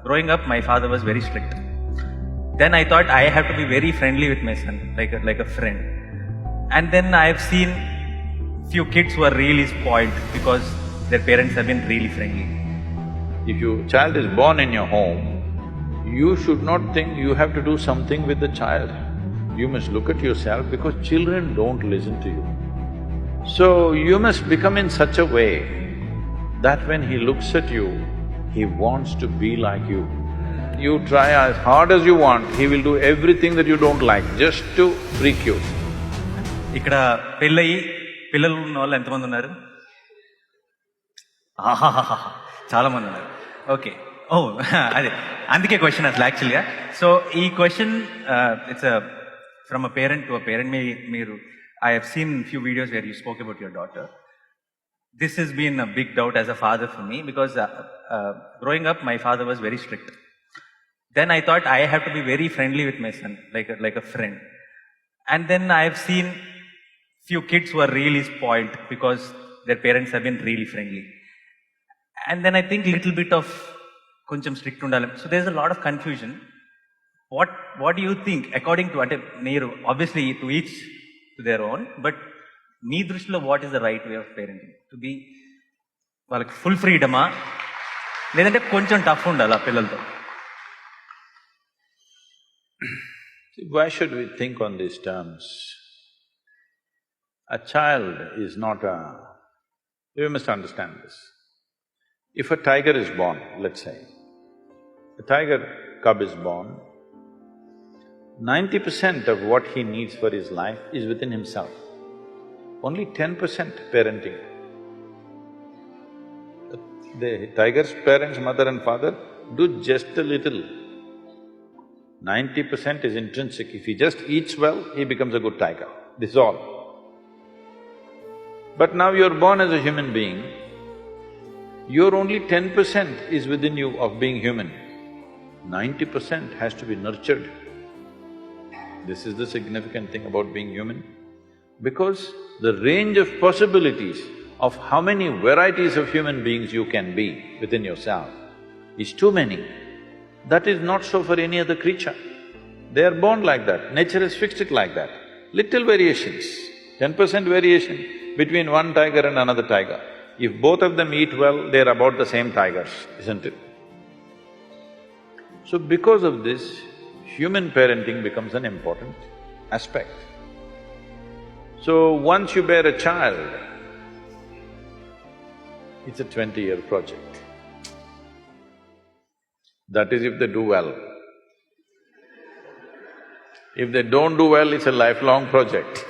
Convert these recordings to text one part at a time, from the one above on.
Growing up, my father was very strict. Then I thought I have to be very friendly with my son, like a friend. And then I have seen few kids who are really spoiled because their parents have been really friendly. If your child is born in your home, you should not think you have to do something with the child. You must look at yourself because children don't listen to you. So you must become in such a way that when he looks at you, he wants to be like you. You try as hard as you want, he will do everything that you don't like just to freak you. ఇక్కడ పెళ్ళయి పిల్లలు ఉన్న వాళ్ళు ఎంతమంది ఉన్నారు? ఆహాహా, చాలా మంది ఉన్నారు. ఓకే, ఓ అదే అందుకే క్వశ్చన్ అసలు యాక్చువల్గా. సో ఈ question it's from a parent to a parent. మీరు I have seen few videos where you spoke about your daughter. This has been a big doubt as a father for me because growing up, my father was very strict. Then I thought I have to be very friendly with my son, like a friend. And then I have seen few kids who are really spoiled because their parents have been really friendly. And then I think little bit of koncham strict undalem. So there's a lot of confusion. What do you think according to ante neeru obviously to each to their own, but మీ దృష్టిలో what is the right way of parenting? To be వాళ్ళకి full ఫ్రీడమా లేదంటే కొంచెం tough ఉండాలి ఆ పిల్లలతో? Why should we think on these terms? A child is not a… You must understand this. If a tiger is born, let's say, a tiger cub is born, 90% of what he needs for his life is within himself. Only 10% parenting. The tiger's parents, mother and father, do just a little. 90% is intrinsic. If he just eats well, he becomes a good tiger. This is all. But now you're born as a human being, your only 10% is within you of being human. 90% has to be nurtured. This is the significant thing about being human. Because the range of possibilities of how many varieties of human beings you can be within yourself is too many. That is not so for any other creature. They are born like that, nature has fixed it like that. Little variations, 10% variation between one tiger and another tiger. If both of them eat well, they're about the same tigers, isn't it? So because of this, human parenting becomes an important aspect. So once you bear a child, it's a 20-year project. That is if they do well. If they don't do well, it's a lifelong project.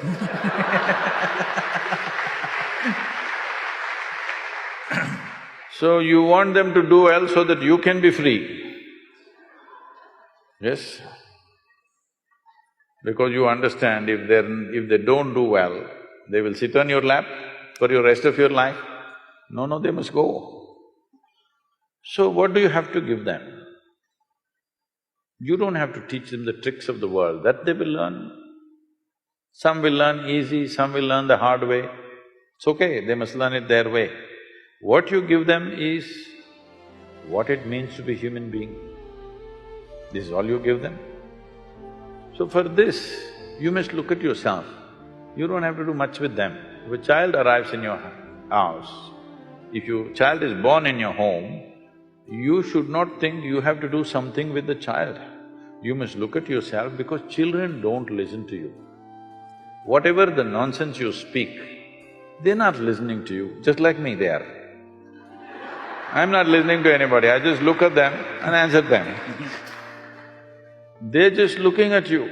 So you want them to do well so that you can be free. Yes? Because you understand if they don't do well, they will sit on your lap for your rest of your life. No, they must go. So what do you have to give them? You don't have to teach them the tricks of the world, that they will learn. Some will learn easy, some will learn the hard way. It's okay, they must learn it their way. What you give them is what it means to be human being. This is all you give them. So for this, you must look at yourself. You don't have to do much with them. If a child arrives in your house, if your child is born in your home, you should not think you have to do something with the child. You must look at yourself because children don't listen to you. Whatever the nonsense you speak, they're not listening to you, just like me they are. I'm not listening to anybody, I just look at them and answer them. They're just looking at you,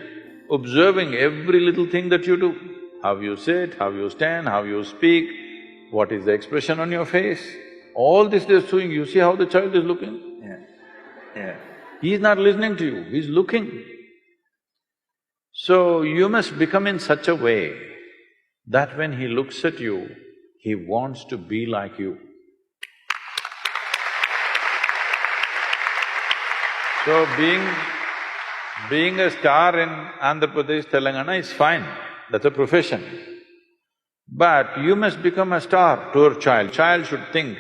observing every little thing that you do. How you sit, how you stand, how you speak, what is the expression on your face. All this they're doing, you see how the child is looking? Yeah. He's not listening to you, he's looking. So you must become in such a way that when he looks at you, he wants to be like you. So being a star in Andhra Pradesh, Telangana is fine, that's a profession. But you must become a star to your child. Child should think,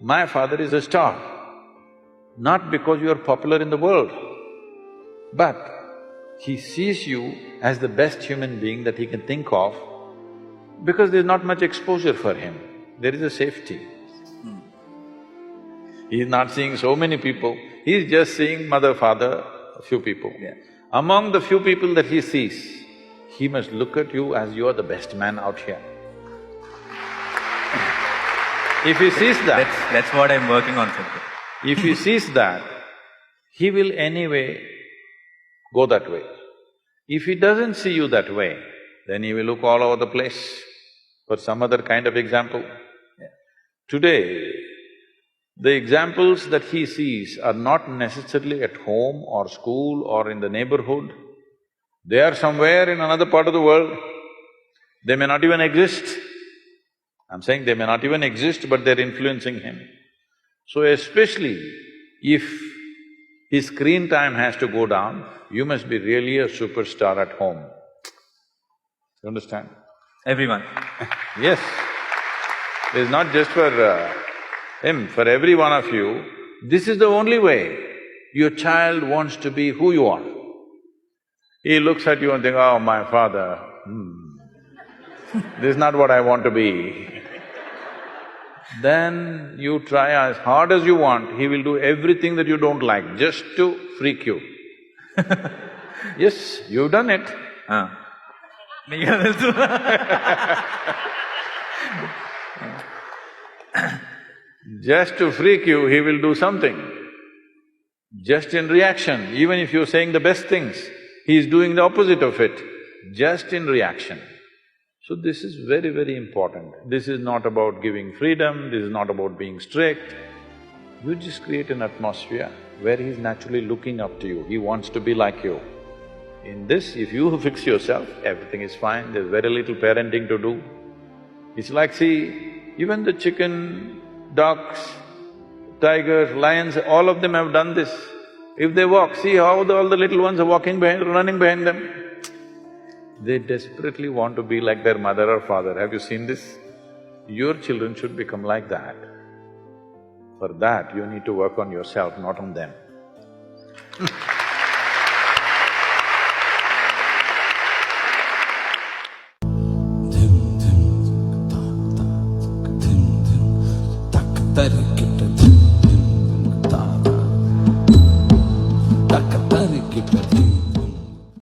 my father is a star. not because you are popular in the world, but he sees you as the best human being that he can think of because there's not much exposure for him. There is a safety. He's not seeing so many people, he's just seeing mother, father, a few people. Yeah. Among the few people that he sees, he must look at you as you are the best man out here. If he sees that… That's what I'm working on, sir. If he sees that, he will anyway go that way. If he doesn't see you that way, then he will look all over the place for some other kind of example. Today, the examples that he sees are not necessarily at home or school or in the neighborhood. They are somewhere in another part of the world. They may not even exist. I'm saying they may not even exist, but they're influencing him. So especially if his screen time has to go down, you must be really a superstar at home. You understand? Everyone. Yes. It's not just for him, for every one of you, this is the only way your child wants to be who you are. He looks at you and thinks, oh, my father, this is not what I want to be. Then you try as hard as you want, he will do everything that you don't like just to freak you. Yes, you've done it. నీకే తెలుసు. Just to freak you, he will do something. Just in reaction, even if you're saying the best things, he is doing the opposite of it, just in reaction. So this is very, very important. This is not about giving freedom, this is not about being strict. You just create an atmosphere where he's naturally looking up to you, he wants to be like you. In this, if you fix yourself, everything is fine, there's very little parenting to do. It's like, see, even the chicken, ducks, tigers, lions, all of them have done this. If they walk, see how all the little ones are walking behind, running behind them. They desperately want to be like their mother or father. Have you seen this? Your children should become like that. For that, you need to work on yourself, not on them. धिम धिम ताक ताक धिम धिम ताक ताक kit